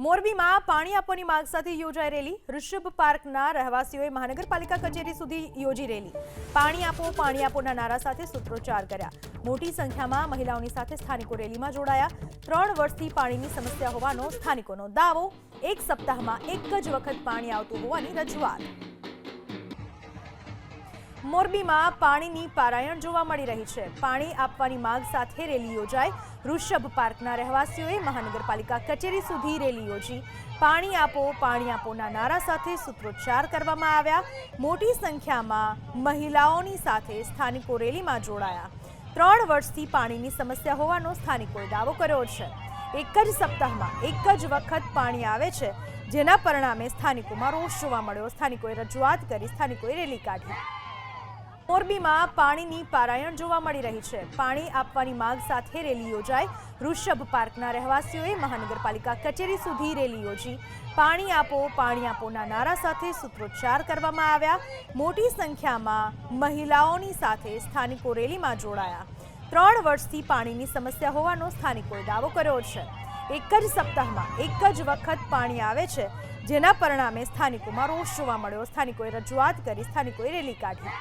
મોરબીમાં પાણી આપવાની માંગ સાથે યોજાઈ રેલી। ઋષભ પાર્કના રહેવાસીઓએ મહાનગરપાલિકા કચેરી સુધી યોજી રેલી। પાણી આપોના નારા સાથે સૂત્રોચ્ચાર કર્યા। મોટી સંખ્યામાં મહિલાઓની સાથે સ્થાનિકો રેલીમાં જોડાયા। 3 વર્ષથી પાણીની સમસ્યા હોવાનો સ્થાનિકોનો દાવો। એક સપ્તાહમાં એક જ વખત પાણી આવતું હોવાની રજૂઆત। મોરબીમાં પાણીની પારાયણ જોવા મળી રહી છે। પાણી આપવાની માંગ સાથે રેલી યોજાઈ। ઋષભ પાર્કના રહેવાસીઓએ મહાનગરપાલિકા કચેરી સુધી રેલી યોજી। પાણી આપોના નારા સાથે સૂત્રોચ્ચાર કરવામાં આવ્યા। મોટી સંખ્યામાં મહિલાઓની સાથે સ્થાનિકો રેલીમાં જોડાયા। 3 વર્ષથી પાણીની સમસ્યા હોવાનો સ્થાનિકોએ દાવો કર્યો છે। એક જ સપ્તાહમાં એક જ વખત પાણી આવે છે, જેના પરિણામે સ્થાનિકોમાં રોષ જોવા મળ્યો। સ્થાનિકોએ રજૂઆત કરી, સ્થાનિકોએ રેલી કાઢી। મોરબીમાં પાણીની પારાયણ જોવા મળી રહી છે। પાણી આપવાની માંગ સાથે રેલી યોજાઈ। ઋષભ પાર્કના રહેવાસીઓએ મહાનગરપાલિકા કચેરી સુધી રેલી યોજી। પાણી આપોના નારા સાથે સૂત્રોચ્ચાર કરવામાં આવ્યા। મોટી સંખ્યામાં મહિલાઓની સાથે સ્થાનિકો રેલીમાં જોડાયા। 3 વર્ષથી પાણીની સમસ્યા હોવાનો સ્થાનિકોએ દાવો કર્યો છે। એક જ સપ્તાહમાં એક જ વખત પાણી આવે છે, જેના પરિણામે સ્થાનિકોમાં રોષ જોવા મળ્યો। સ્થાનિકોએ રજૂઆત કરી, સ્થાનિકોએ રેલી કાઢી।